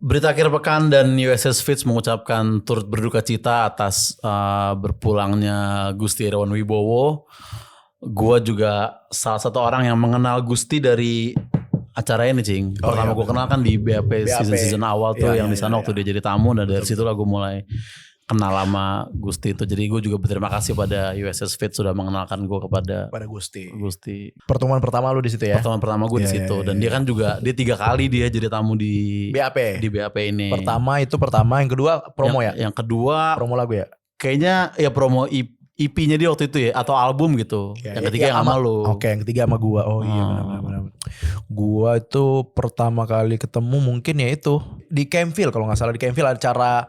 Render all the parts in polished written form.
Berita akhir pekan dan USS Fitz mengucapkan turut berduka cita atas berpulangnya Gusti Irawan Wibowo. Gua juga salah satu orang yang mengenal Gusti dari acara ini, Cing. Pertama gue kenal kan di BAP season awal tuh, yang di sana waktu dia jadi tamu, dan dari situ lah gue mulai kenal lama Gusti itu. Jadi gue juga berterima kasih pada USS Fitz sudah mengenalkan gue kepada Gusti. Pertemuan pertama lu di situ ya? Pertemuan pertama gue di situ. Dan dia kan juga dia 3 kali dia jadi tamu di BAP ini. Pertama, yang kedua promo Yang kedua promo lagu ya? Kayaknya ya promo EP-nya dia waktu itu ya, atau album gitu. Yang ketiga yang sama lu. Oke, yang ketiga sama gua. Oh iya benar. Gua itu pertama kali ketemu mungkin ya itu di Campville, kalau nggak salah di Campville acara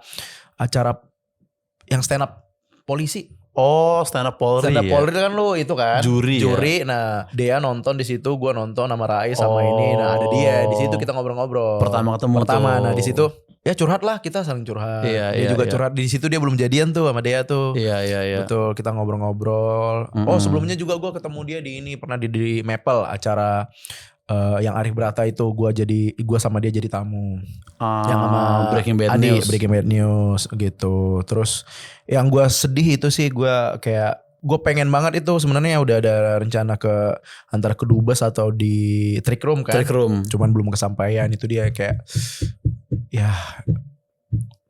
yang stand up polisi. Oh, stand up Polri. Stand up Polri kan lu itu kan juri. Ya? Nah, dia nonton di situ, gua nonton sama Rais sama ini. Nah, ada dia di situ, kita ngobrol-ngobrol. Pertama ketemu tuh. Nah, di situ ya curhat lah, kita saling curhat. Dia juga curhat di situ, dia belum jadian tuh sama dia tuh. Iya. Betul, kita ngobrol-ngobrol. Oh, sebelumnya juga gua ketemu dia di ini, pernah di Maple acara yang Arif Brata itu, gua sama dia jadi tamu. Yang sama Breaking Bad News gitu. Terus yang gua sedih itu sih, gua pengen banget itu sebenarnya, udah ada rencana ke antara ke Dubes atau di Trick Room kan. Cuman belum kesampaian. Itu dia kayak ya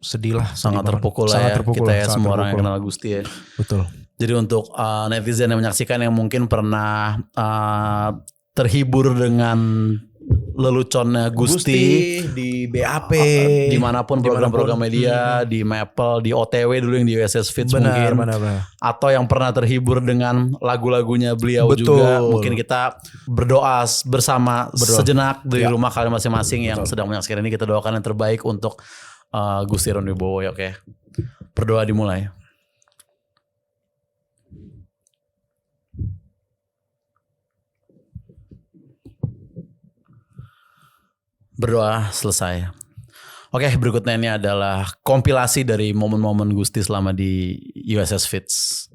sedih lah. Sangat terpukul lah ya kita ya, semua orang yang kenal Gusti ya. Betul. Jadi untuk netizen yang menyaksikan yang mungkin pernah terhibur dengan leluconnya Gusti di BAP, dimanapun program-program media, di Maple, di OTW dulu yang di USS Fitz mungkin, atau yang pernah terhibur dengan lagu-lagunya beliau. Betul. Juga mungkin kita berdoa bersama sejenak di rumah kalian masing-masing yang sedang menyaksikan ini. Kita doakan yang terbaik untuk Gusti Irawan Wibowo ya. Oke, berdoa dimulai. Berdoa selesai. Oke, berikutnya ini adalah kompilasi dari momen-momen Gusti selama di USS Fitz.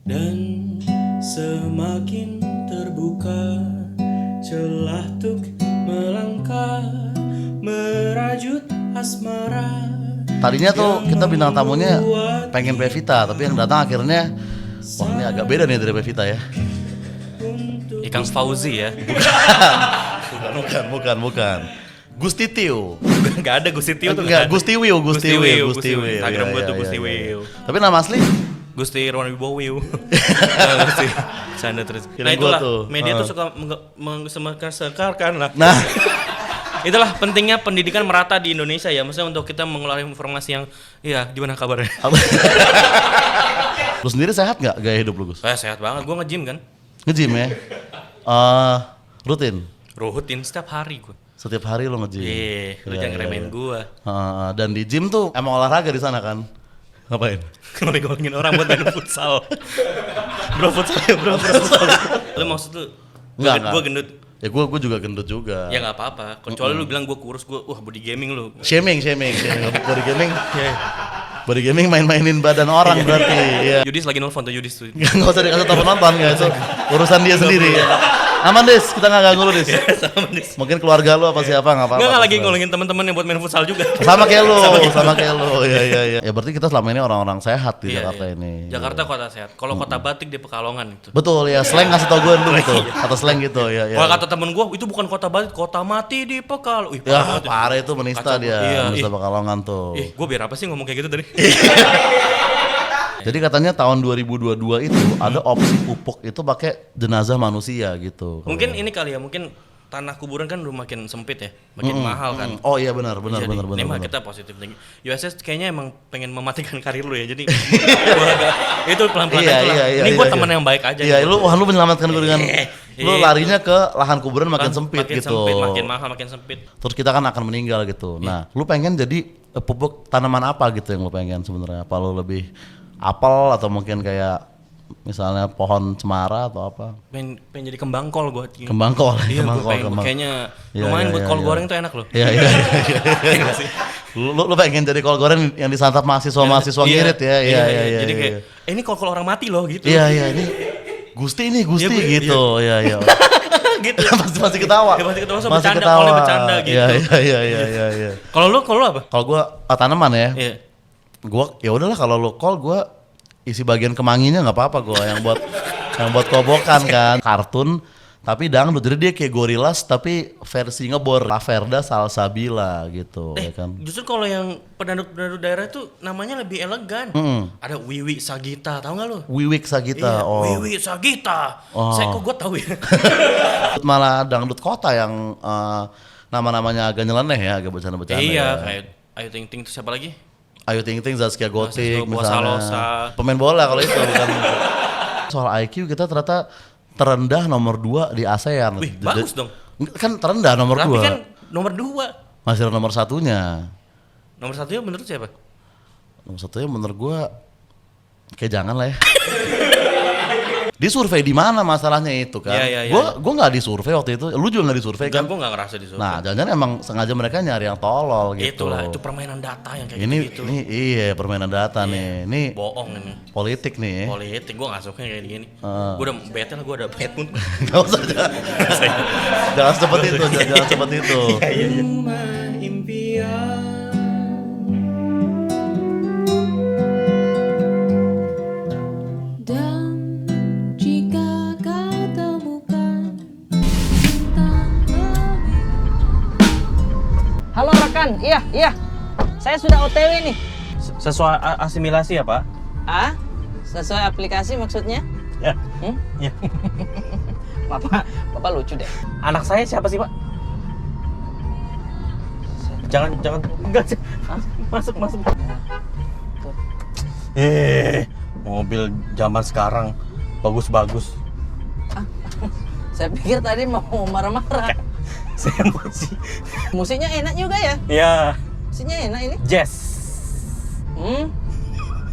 Dan semakin terbuka celah tuk melangkah merajut asmara. Tadinya tuh kita bintang tamunya pengen Pevita, tapi yang datang akhirnya wah ini agak beda nih dari Pevita ya. Ikang Fauzi ya. Bukan. Gusti Tio. Gak ada Gusti Tio tuh. Enggak, Gusti Will. Instagram gue tuh Gusti Will. Tapi nama asli Gusti Irawan Wibowo. Canda terus. Nah itulah media tuh suka sekarkan lah. Nah itulah pentingnya pendidikan merata di Indonesia ya. Maksudnya untuk kita mengeluarkan informasi yang iya gimana kabarnya. Lu sendiri sehat gak gaya hidup lu, Gus? Sehat banget, gue nge-gym kan. Nge-gym ya? Rutin Setiap hari gue. Setiap hari lu nge-gym? Lu jangan remehin gue. Dan di gym tuh emang olahraga di sana kan? Ngapain? Ngomongin orang buat main futsal. Bro. Lu maksud lu gue gendut? Ya gue juga gendut juga. Ya gak apa-apa. Kecuali lu bilang gue kurus, gue body gaming lu. Shaming. Body gaming main-mainin badan orang berarti. Ya. Yudis lagi nelfon tuh Yudis tuh. Gak usah dikasih tau penonton ya, itu urusan dia sendiri ya. Aman Des, kita gak ganggu lu Des. Mungkin keluarga lu apa siapa gak apa-apa. Gak lagi ngolongin teman-teman yang buat main futsal juga. Sama kayak lu. Ya. Ya berarti kita selama ini orang-orang sehat di Jakarta ini. Jakarta kota sehat. Kalau kota batik di Pekalongan itu. Betul ya, slang ngasih tau gue dulu gitu. Kata slang gitu ya. Kalau kata temen gue itu bukan kota batik, kota mati di Pekalongan. Ya parah itu menista dia. Menista Pekalongan tuh. Gue biar apa sih ngomong kayak gitu tadi. Jadi katanya tahun 2022 itu ada opsi pupuk itu pakai jenazah manusia gitu. Mungkin ini kali ya, mungkin tanah kuburan kan udah makin sempit ya, makin mahal kan. Oh iya benar. Ini mah kita positif tinggi. USS kayaknya emang pengen mematikan karir lu ya, jadi itu pelan-pelan itulah. Ini gue teman yang baik aja. Iya, lu menyelamatkan gue dengan lu larinya ke lahan kuburan makin sempit gitu. Makin mahal, makin sempit. Terus kita kan akan meninggal gitu. Nah, lu pengen jadi pupuk tanaman apa gitu yang lu pengen sebenarnya? Apa lu lebih apel atau mungkin kayak misalnya pohon cemara atau apa? Pengen jadi kembang kol gue. Kembang kol. Iya, kayaknya lumayan buat kol goreng tuh enak loh. Iya. Lu pengen jadi kol goreng yang disantap mahasiswa ngirit ya. Iya. Jadi kayak ini kol orang mati loh gitu. Iya, ini Gusti gitu. Iya. Gitu. Masih ketawa. Masih ketawa sama bercanda gitu. Iya. Kalau lu apa? Kalau gua tanaman ya. Iya. Gua ya udahlah kalau lu kol gua isi bagian kemanginya nggak apa-apa gua yang buat kobokan kan. Kartun tapi dangdut, jadi dia kayak Gorillaz tapi versi ngebor, Laverda Salsabila gitu ya kan. Justru kalau yang pedandut daerah itu namanya lebih elegan. Ada Wiwi Sagita, tahu nggak lu? Wiwik Sagita. Iya, Wiwi Sagita. Saya kok gue tahu ya. Malah dangdut kota yang nama-namanya agak nyeleneh ya, agak bercanda-bercanda. Iya, ya. kayak Ayu Ting Ting itu siapa lagi? Ayu Ting Ting, Zaskia Gotik misalnya. Losa. Pemain bola kalau itu bukan. Soal IQ kita ternyata terendah nomor 2 di ASEAN. Wih, bagus dong. Kan terendah nomor 2. Tapi kan nomor 2. Masih ada nomor 1-nya. Nomor 1-nya menurut siapa? Nomor 1-nya menurut gua kayak jangan lah ya. Di survei di mana masalahnya itu kan? Iya. Gua nggak disurvei waktu itu. Lu juga nggak disurvei kan? Gue nggak ngerasa disurvei. Nah, jangan-jangan emang sengaja mereka nyari yang tolol gitu. Itulah, itu permainan data yang kayak gitu. Ini iya permainan data nih. Ini bohong ini. politik nih. Politik, gue gak suka kayak gini. Gue udah bete lah, gue udah bad mood. Gak usah, jangan seperti itu, jangan seperti itu. Dan jika kau temukan bintang lebih. Halo rekan, iya. Saya sudah OTW nih. Sesuai asimilasi ya, Pak? Ah? Sesuai aplikasi maksudnya? Ya. Ya. Bapak lucu deh. Anak saya siapa sih, Pak? Jangan. Enggak sih. Masuk. Mobil zaman sekarang bagus. Saya pikir tadi mau marah-marah. Saya emosi. Musiknya enak juga ya? Ya. Musiknya enak ini. Jazz.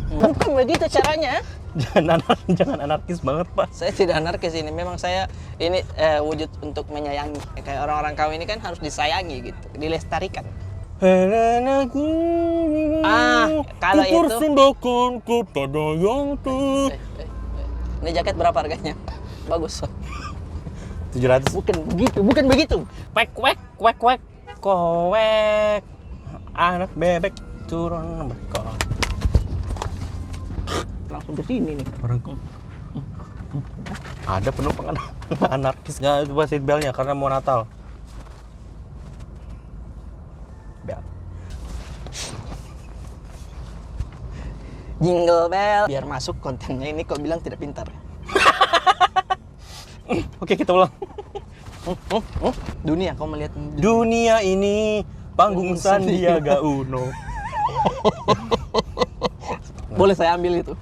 Bukan begitu caranya. Jangan anarkis banget, Pak. Saya tidak anarkis ini. Memang saya ini wujud untuk menyayangi. Kayak orang-orang kau ini kan harus disayangi gitu, dilestarikan. Kalau itu ini jaket berapa harganya? Bagus. 700. Bukan begitu. Kwek. Kowek. Anak bebek turun berkor. Langsung ke sini nih. Ada penumpang anarkis. Ya, itu seat belnya karena mau Natal. Bel. Jingle bell. Biar masuk kontennya ini kau bilang tidak pintar. Oke, kita ulang. Dunia, kau melihat Dunia ini panggung Sandiaga Uno. Boleh saya ambil itu?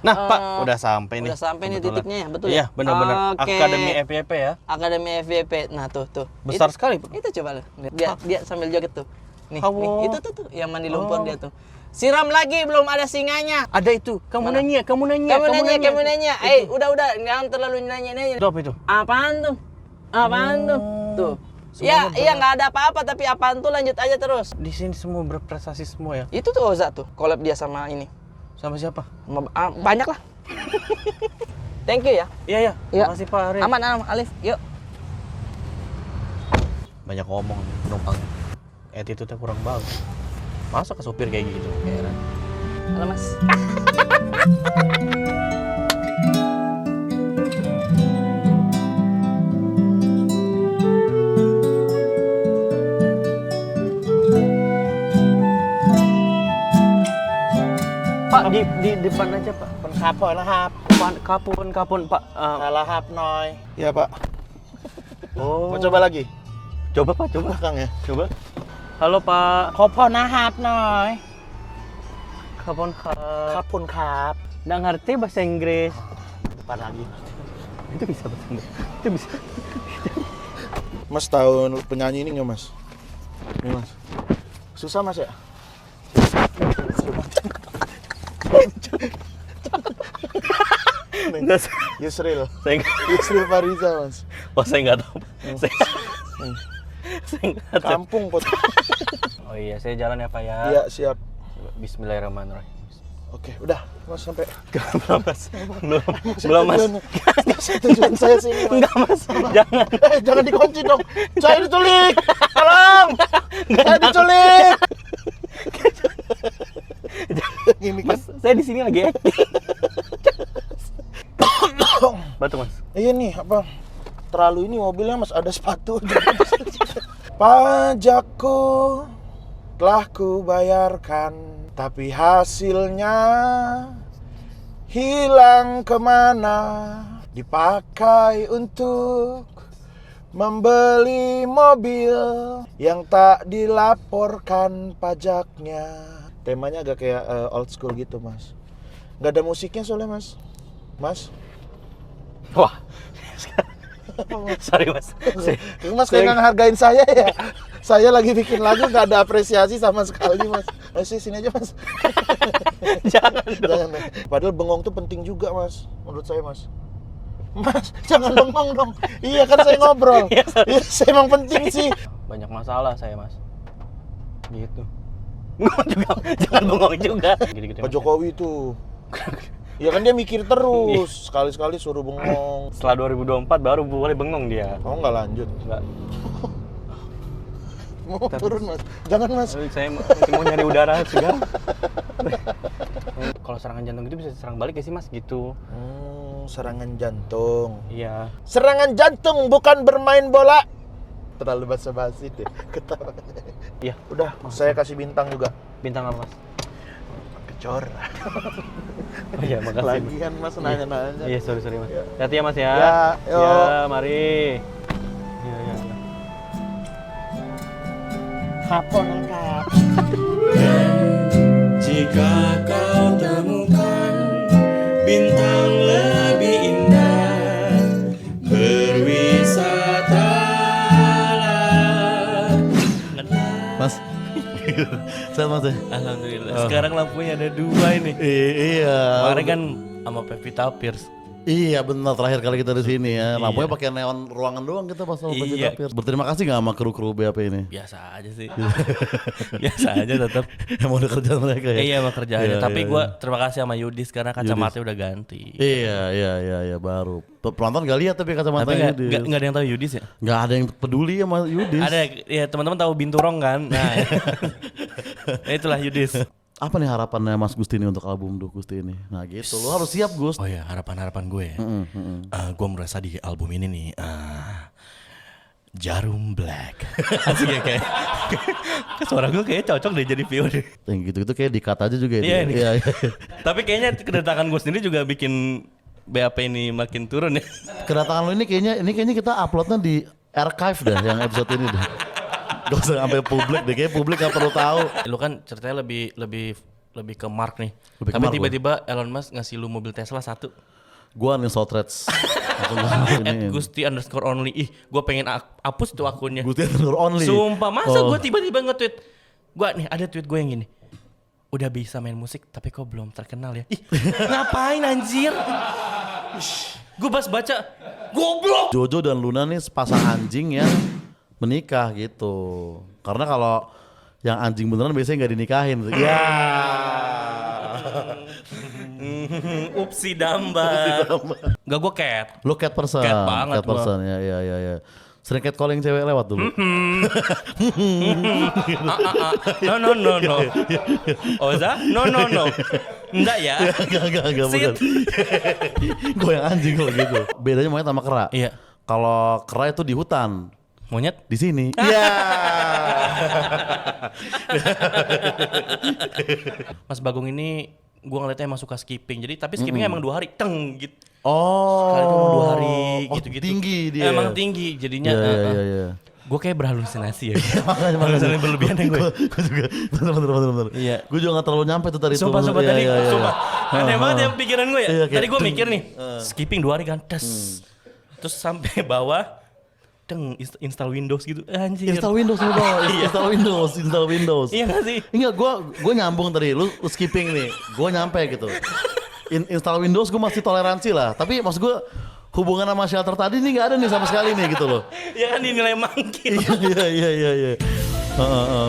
Nah, Pak, udah sampai nih. Udah sampai nih Kebetulan. titiknya ya, betul Iya, ya? benar-benar. Oke. Akademi FYP ya. Akademi FYP. Nah, tuh. Besar Itu- sekali, Pak. Itu coba lu. Dia sambil joget tuh. Nih, Hawo. itu tuh yang mandi lumpur dia tuh. Siram lagi, belum ada singanya. Ada itu. Kamu Mana? nanya. Kamu nanya. Udah, jangan terlalu nanya. Itu apa itu? Apaan tuh? Tuh. Semuanya Iya nggak ada apa-apa, tapi apaan tuh lanjut aja terus. Di sini semua berprestasi semua ya. Itu tuh Oza tuh, collab dia sama ini. Sama siapa? Banyak lah. Thank you ya. Iya. Iya. Makasih Pak Arif. Aman, Alif. Yuk. Banyak ngomong nih penumpang. Attitude-nya kurang bagus. Masa ke sopir kayak gitu? Heran. Halo Mas. Pak di depan aja Pak. Kapun Pak. Lahap noy. Ya Pak. Oh. Mau coba lagi? Coba Pak, coba. Belakang ya. Coba. Halo Pak. Kopon lahap noy. Kapun Kap. Kapun kap. Nggak ngerti bahasa Inggris. Depan lagi. Itu bisa bahasa Inggris. Itu bisa. Mas tahu penyanyi ini nggak Mas? Ini Mas. Susah Mas ya? Enggak, Yusril. saya nggak. Yusril Fariza Mas. Wah, saya nggak tahu. Kampung pot. Oh iya, saya jalan ya Pak ya. Iya, siap. Bismillahirrahmanirrahim. Oke, udah, Mas sampai. Belum mas. Belum mas. Tujuan saya sini, Mas. Enggak mas. Jangan. Jangan dikunci dong. Saya diculik. Tolong. Saya diculik. Gini kan. Mas, saya di sini lagi acting. Batu mas. Iya nih, apa? Terlalu ini mobilnya Mas, ada sepatu. Pajakku telah ku bayarkan, tapi hasilnya hilang kemana? Dipakai untuk membeli mobil yang tak dilaporkan pajaknya. Temanya agak kayak old school gitu, Mas. Nggak ada musiknya soalnya, Mas. Mas? Wah. Sorry mas. Mas kayak nggak ngehargain saya ya. Saya lagi bikin lagu nggak ada apresiasi sama sekali, Mas. Mas sini aja, Mas. Jangan dong. Jangan. Padahal bengong tuh penting juga, Mas. Menurut saya, Mas. Mas, jangan bengong dong. Iya kan saya ngobrol. Iya, saya emang penting sih. Banyak masalah saya mas. Gitu. Bengong juga. Jangan bengong juga. Gitu-gitu. Pak Jokowi tuh. Ya kan dia mikir terus. Sekali-sekali suruh bengong. Setelah 2024 baru boleh bengong dia. Oh nggak lanjut. Enggak. Mau turun, Mas. Jangan, Mas. Saya masih mau nyari udara segar. Kalau serangan jantung itu bisa serang balik gak sih mas gitu? Serangan jantung. Iya. Serangan jantung bukan bermain bola. Terlalu basa-basi deh. Ketawa. Iya. Udah, saya kasih bintang juga. Bintang apa mas? Kecor. Oh iya makasih. Lagian Mas nanya-nanya. Iya sorry mas. Ya. Hati ya mas ya. Ya, yuk. Ya mari. Iya. Hapon angkat. Jika kau temukan bintang lebih indah, berwisatalah. Mas. Sama Mas. Alhamdulillah. Sekarang lampunya ada 2 ini. Iya. Kemarin kan sama Pevita Pierce. Iya benar, terakhir kali kita di sini ya. Lampunya Iya. pakai neon ruangan doang kita pas sama Iya. Pevita. Berterima kasih nggak sama kru-kru BAP ini? Biasa aja sih. Biasa aja tetap. Emang udah kerjaan mereka ya? Iya emang kerjaannya. Iya, Tapi iya, gue terima kasih sama Yudis karena kacamatanya udah ganti. Iya baru. Penonton gak lihat tapi Tapi kacamatanya nggak ada yang tahu Yudis ya? Nggak ada yang peduli sama Yudis. Ada ya teman-teman tahu Binturong kan? Nah, itulah Yudis. Apa nih harapannya Mas Gusti ini untuk album Duh Gusti ini? Nah gitu, lo harus siap Gus. Oh ya harapan gue. Gue merasa di album ini nih Jarum Black. Asik ya kayak suara gue kayak cocok deh jadi Vio deh. Yang gitu-gitu kayak di-cut aja juga itu. Iya, Iya. Tapi kayaknya kedatangan gue sendiri juga bikin BAP ini makin turun ya. Kedatangan lo ini kayaknya kita uploadnya di archive dah yang episode ini deh. Gak usah sampai publik deh, kayaknya publik gak perlu tahu. Lu kan ceritanya lebih ke Mark nih. Lebih ke Tapi Mark tiba-tiba Elon Musk ngasih lu mobil Tesla 1. Gua uninstall Threads. @gusti_only. Ih, gue pengen hapus tuh akunnya. Gusti only. Sumpah, masa gue tiba-tiba nge-tweet. Gue nih ada tweet gue yang gini. Udah bisa main musik tapi kok belum terkenal ya. Ih, ngapain anjir? Gue baca goblok. Jojo dan Luna nih sepasang anjing yang menikah gitu. Karena kalau yang anjing beneran biasanya nggak dinikahin. Ya. Upsi damba. Gak, gue cat. Lo cat person. Cat banget Cat person ya. Sering cat calling cewek lewat dulu. No. Oza? No. Enggak ya. Enggak bukan. Gue yang anjing kalau gitu. Bedanya monyet sama kera. Iya. Kalau kera itu di hutan. Monyet? Di sini. Iya. Mas Bagong ini gue ngeliatnya emang suka skipping. Jadi tapi skippingnya emang 2 hari. Teng gitu. Oh. Sekali itu emang 2 hari gitu-gitu. Tinggi dia. Emang tinggi jadinya. Iya. Gue kayak berhalusinasi ya. Makanya Halusinasi berlebihan ya gue. Gue juga bener. Iya. Gue juga gak terlalu nyampe tuh tadi. Sumpah tadi. Iya. Sumpah. Aneh banget ya pikiran gue ya. Iya, kayak Tadi gue mikir nih. Skipping 2 hari kan. Terus sampai bawah. Install Windows gitu. Anjir. Install Windows udah. Install Windows. Iya gak sih? Enggak, gue nyambung tadi. Lu skipping nih. Gue nyampe gitu. Install Windows gue masih toleransi lah. Tapi maksud gue hubungan sama shelter tadi nih nggak ada nih sama sekali nih gitu loh. Ya kan dinilai mangkil. Iya.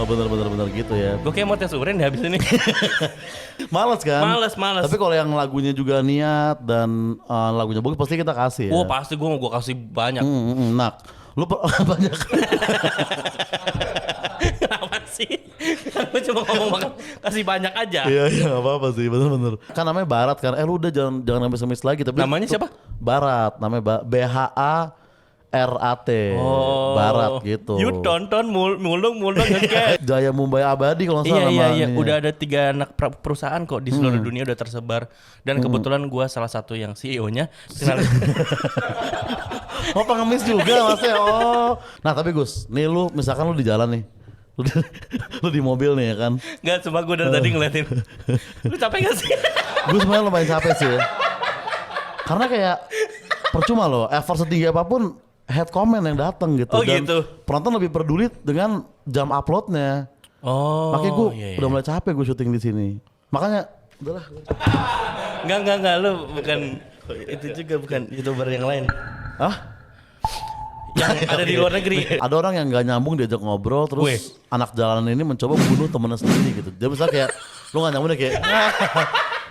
Bener gitu ya. Gue kayak mau tes urin deh habis ini. Males kan? Males. Tapi kalau yang lagunya juga niat dan lagunya bagus pasti kita kasih ya. Oh pasti gue mau kasih banyak. Nak, lu banyak. Apa sih? Gue cuma ngomong banget kasih banyak aja. Iya nggak apa-apa sih bener. Kan namanya Barat kan. Lu udah jangan ngambil semis lagi. Tapi Namanya siapa? Barat. Namanya BHARAT. Barat gitu. You tonton mulung ngeket. Jaya Mumbai Abadi kalau nggak salah Iya. namanya. Udah ada 3 anak perusahaan kok di seluruh dunia udah tersebar. Dan kebetulan gue salah satu yang CEO-nya. Oh pengemis juga maksudnya. Oh. Nah tapi Gus, nih lu misalkan lu di jalan nih. Lu di mobil nih ya kan. Enggak, cuma gue dari tadi ngeliatin. Lu capek gak sih? Gue sebenarnya lumayan capek sih ya. Karena kayak percuma loh, effort setinggi apapun head comment yang datang gitu. Oh, dan gitu. penonton lebih peduli dengan jam uploadnya. Oh. Makanya gue iya. udah mulai capek gue syuting di sini. Makanya udahlah. Enggak, lu bukan itu juga bukan YouTuber yang lain. Hah? Yang ada di luar negeri. Ada orang yang gak nyambung diajak ngobrol terus Weh. anak jalanan ini mencoba bunuh temennya sendiri gitu. Dia bisa kayak lu gak nyambung dia kayak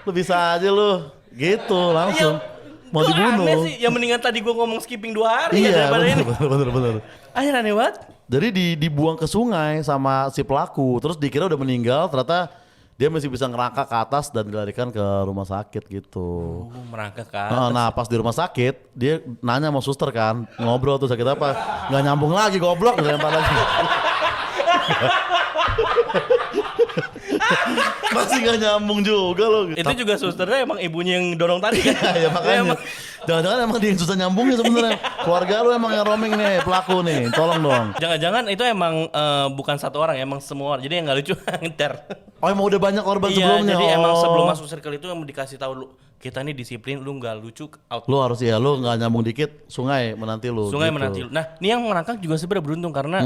lu bisa aja lu gitu langsung mau Gua dibunuh. Aneh sih, yang mendingan tadi gue ngomong skipping 2 hari ya Iya daripada ini. bener. Akhirnya aneh banget. Jadi dibuang ke sungai sama si pelaku terus dikira udah meninggal ternyata dia masih bisa ngerangkak ke atas dan dilarikan ke rumah sakit gitu. Merangkak ke atas. Nah pas di rumah sakit dia nanya sama suster kan ngobrol tuh sakit apa nggak nyambung lagi goblok dilempar lagi. Masih nggak nyambung juga loh. Itu juga susternya emang ibunya yang dorong tadi kan? Ya makanya Emang- jangan-jangan emang dia yang susah nyambungnya sebenarnya. Keluarga lu emang yang roaming nih pelaku nih tolong dong. Jangan-jangan itu emang bukan satu orang, emang semua orang. Jadi yang nggak lucu ngeter. Oh emang udah banyak korban Iya, sebelumnya. jadi emang Oh. sebelum masuk circle itu emang dikasih tahu lu kita nih disiplin, lu nggak lucu out. Lu harus ya lu nggak nyambung dikit sungai menanti lu. Sungai gitu. menanti lu. Nah, ini yang merangkak juga sebenarnya beruntung karena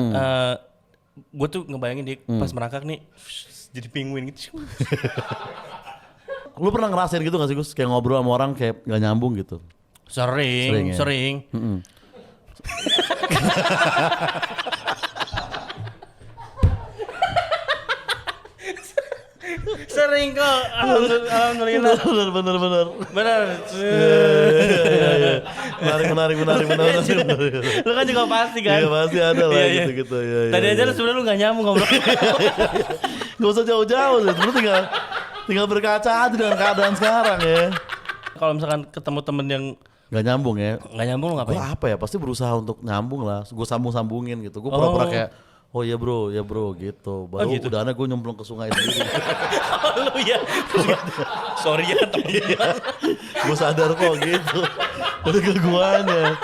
gue tuh ngebayangin dia pas merangkak nih jadi penguin gitu. Lu pernah ngerasain gitu gak sih Gus? Kayak ngobrol sama orang kayak gak nyambung gitu. Sering. Sering kok. Alhamdulillah. Bener. Benar. Menarik. Lu kan juga pasti kan? Iya pasti ada lah Iya. gitu-gitu. Iya, Tadi iya, aja iya. lu sebenarnya lu gak nyambung ngobrol. Gak usah jauh-jauh sih. Lu tinggal berkaca aja dengan keadaan sekarang ya. Kalau misalkan ketemu temen yang Gak nyambung ya. gak nyambung lu Gue ngapain? apa ya? Pasti berusaha untuk nyambung lah. Gue sambung-sambungin gitu. Gue pura-pura kayak oh ya bro gitu. Baru gitu. udah gue nyemplung ke sungai sendiri. Lu ya. Sorry ya teman-teman. Gue sadar kok gitu. Udah ke guanya.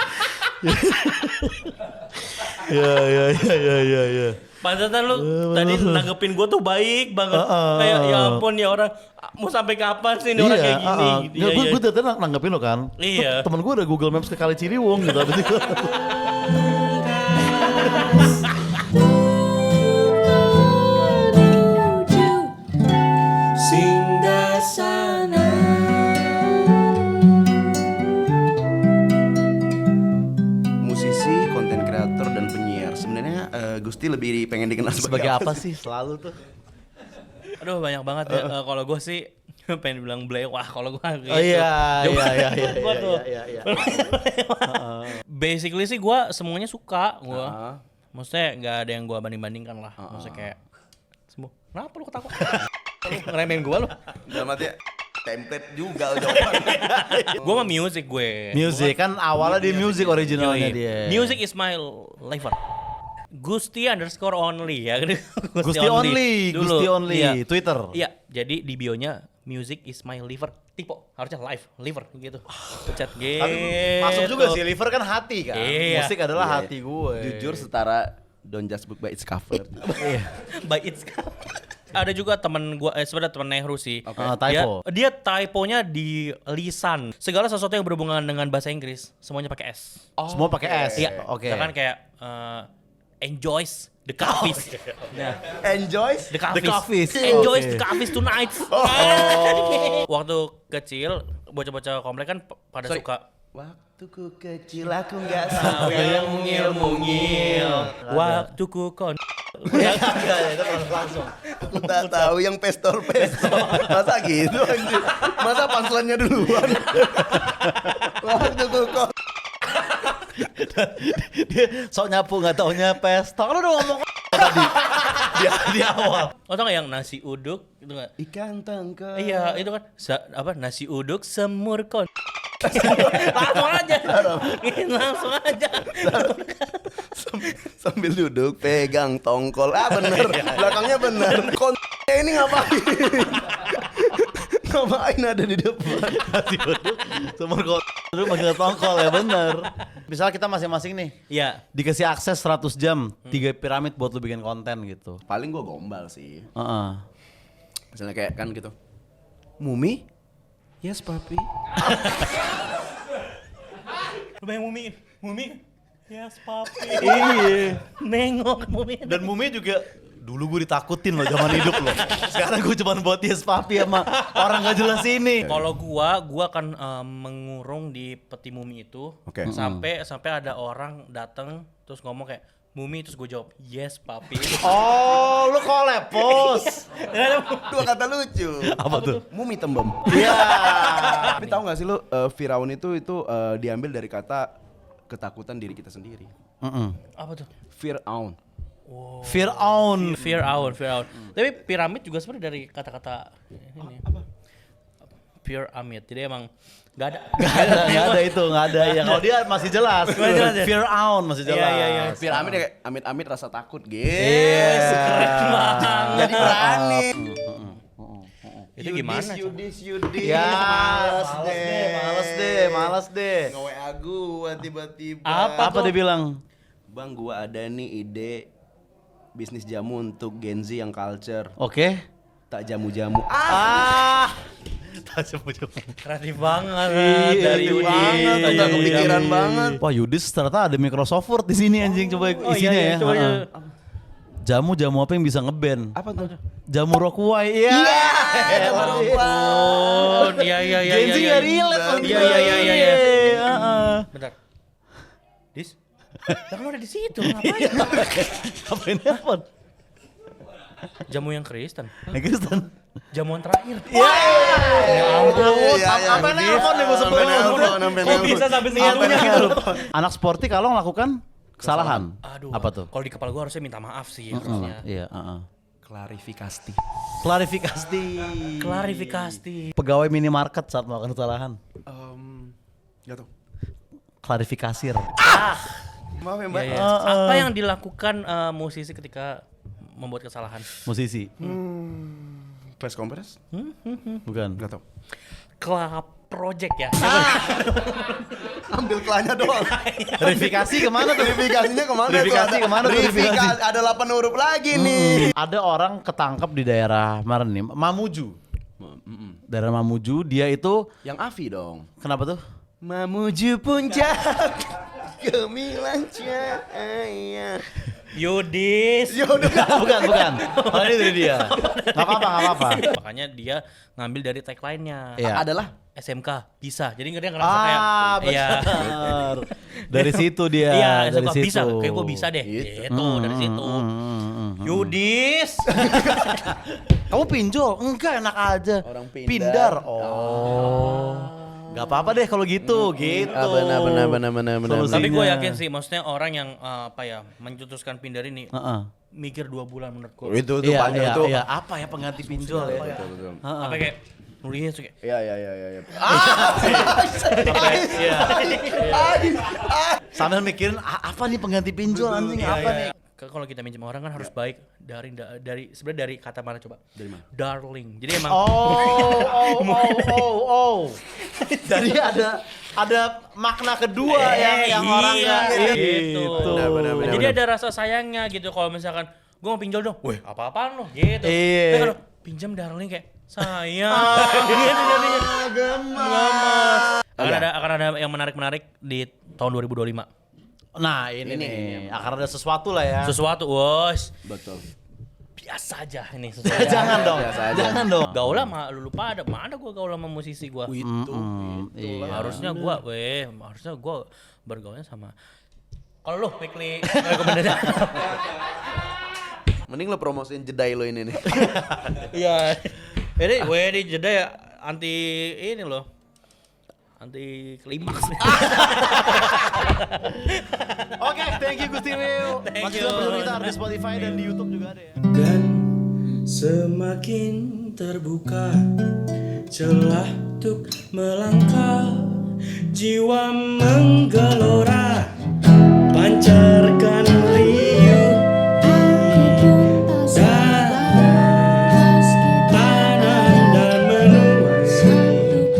Ya. Pantesan lu tadi nanggepin gue tuh baik banget. Kayak ya ampun ya orang mau sampai kapan sih ini orang kayak gini. Iya, iya. Gue tadi nanggepin lo kan. Iya. Temen gue udah Google Maps ke Kali Ciliwung gitu. Habis itu Menuju singgah sana. Musisi, konten kreator dan penyiar. Sebenarnya Gusti lebih pengen dikenal sebagai apa sih selalu tuh? Aduh banyak banget ya. Kalau gue sih pengen bilang wah kalau gue gitu. Oh iya. Gua tuh. Basically sih gue semuanya suka gue. Maksudnya nggak ada yang gue banding-bandingkan lah. Maksudnya kayak semua. Kenapa lu ketawa? Lu ngeremehin gue lu. Dalam arti template juga jawabannya. Gue mah music gue. Music kan awalnya di music originalnya Yoi. dia. Music is my life. Gusti_only ya. Gusti only, Dulu. Gusti only, Iya. Twitter. Iya, jadi di bio-nya music is my liver. Tipo, harusnya live, liver gitu. Pencet gitu. Masuk juga sih, liver kan hati kan. Iya. Musik adalah Iya. hati gue. Jujur setara don't just book by its cover. By its ada juga temen gue, sebenarnya temen Nehru sih. typo. Dia typonya di lisan. Segala sesuatu yang berhubungan dengan bahasa Inggris semuanya pakai S. Semua pakai S. Iya. Oke. Misalkan kayak enjoys the coffees. Nah, Enjoys. the coffees. coffees. Enjoys Oke. the coffees tonight. Waktu kecil bocah-bocah komplek kan pada suka Waktu ku kecil aku nggak tahu yang mungil-mungil. Waktu ku kon. Aku tak tahu yang pestol-pestol. Masa gitu anjir? Masa punchline-nya duluan? Waktu ku Dia sok nyapu nggak taunya pesta. Lu udah ngomong tadi di awal. Oh tau gak yang nasi uduk itu gak? ikan tangkap. Iya itu kan nasi uduk semur kon. Langsung aja. Langsung aja. Sambil duduk pegang tongkol. Bener. Belakangnya bener. Ini ngapain? Ngapain ada di depan? Nasi uduk sumur lu manggil tongkol ya bener. Misalnya kita masing-masing nih Iya. dikasih akses 100 jam 3 piramid buat lu bikin konten gitu. Paling gue gombal sih. Heeh. Misalnya kayak kan gitu. Mumi? Yes papi. Lu bayang Mumi. Yes papi. Iya. Nengok Mumi. Dan Mumi juga dulu gue ditakutin loh zaman hidup loh. Sekarang gue cuma buat yes papi sama orang gak jelas ini. Kalau gua akan mengurung di peti Mumi itu. Oke. Sampai ada orang datang terus ngomong kayak Mumi, terus gue jawab yes papi. Oh, lu kolepos. Dua kata lucu. Apa tuh? Mumi tembem. Iya. Tapi tahu nggak sih lu Firaun itu diambil dari kata ketakutan diri kita sendiri. Apa tuh? Firaun. Fir'aun. Firaun. Tapi piramid juga sebenarnya dari kata-kata ini. Pyramid. Jadi emang nggak ada Nggak ada ya. Kalau dia masih jelas. jelas ya? Fir'aun masih jelas. Iya. Piramid kayak amit-amit rasa takut gitu. Iya. Keren banget. Jadi berani. Itu gimana? Yudis. Ya, males deh. Nge-WA gua tiba-tiba. Apa dia bilang? Bang, gua ada nih ide bisnis jamu untuk Gen Z yang culture. Oke. Tak jamu-jamu. Tak jamu-jamu. Kreatif banget Iya, dari kreatif Yudi. banget, Nggak kepikiran banget. Wah, Yudis ternyata ada Microsoft Word di sini anjing, coba isinya ya. Coba, Heeh. Jamu apa yang bisa ngeband? Apa tuh? Jamu Rockaway. Iya. Oh, iya. Gen Z nggak relate lagi. Iya. Heeh. Bentar. Dis? Lah kan udah di situ, ngapain? Apa ini apa? Jamu yang Kristen. Kristen. Jamuan terakhir. Ya ampun. Iya. Apa nelpon nih gue sebelum Kok bisa sampai segitunya gitu loh? Anak sporty kalau melakukan kesalahan. Aduh. Apa tuh? Kalau di kepala gua harusnya minta maaf sih harusnya. Iya, Klarifikasi. Klarifikasi. Pegawai minimarket saat melakukan kesalahan. Gak tau. Klarifikasir. Maaf ya mbak. Iya. Apa yang dilakukan musisi ketika membuat kesalahan? Musisi. Press conference? Bukan. Gak tau. Club project ya. Ambil kelanya doang. Verifikasi kemana tuh? Verifikasinya kemana tuh? Verifikasi kemana tuh? Verifikasi. Ada 8 huruf lagi nih. Ada orang ketangkep di daerah mana nih? Mamuju. Daerah Mamuju, dia itu Yang Afi dong. kenapa tuh? Mamuju puncak gemilang cahaya. Yudis. bukan. Oh, ini dari dia. Gak apa-apa. Makanya dia ngambil dari tagline-nya. Iya. Adalah SMK bisa. Jadi dia ngerasa kayak iya. benar. Dari situ dia. Iya, dari SMK situ. bisa. Kayak gue bisa deh. Gitu dari situ. Yudis. Kamu pinjol? Enggak, enak aja. Orang pindar. Pindar. Oh. Gak apa-apa deh kalau gitu. Gitu. benar. Solusinya. Tapi gue yakin sih, maksudnya orang yang mencetuskan pindar ini mikir 2 bulan menurut gue. Itu Iya, panjang itu. iya. Apa ya pengganti pinjol ya? Betul. Apa kayak nulis kayak Iya. Sambil mikirin apa nih pengganti pinjol anjing apa nih? kalau kita minjem orang kan harus baik dari sebenarnya dari kata mana coba? Dari mana? Darling. Jadi emang Oh. Jadi ada makna kedua yang orang nggak gitu. Benar. Jadi ada rasa sayangnya gitu kalau misalkan gue mau pinjol dong. Weh, apa-apaan lo? Gitu. Iya. Tapi kalau pinjam darling kayak sayang. Gitu jadinya. Gemas. Akan ada yang menarik di tahun 2025. Nah ini nih akan ada sesuatu lah ya. Sesuatu, wos. Betul. biasa aja ini. Jangan dong. Jangan dong. Gaul sama lu lupa ada mana gua gaul sama musisi gua. Iya. Harusnya gua bergaulnya sama. Kalau lu weekly rekomendasi. Mending lo promosiin jedai lo ini nih. Iya. Ini di jeda ya anti ini loh. Anti klimaks. Oke, thank you Gusti Will. Thank Masih you. perlu kita ada di Spotify dan di YouTube juga ada ya. Dan semakin terbuka celah untuk melangkah, jiwa menggelora, pancarkan riuh tanam dan menuai untuk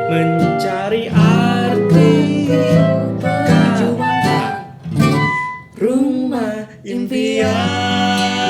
mencari arti rumah impian.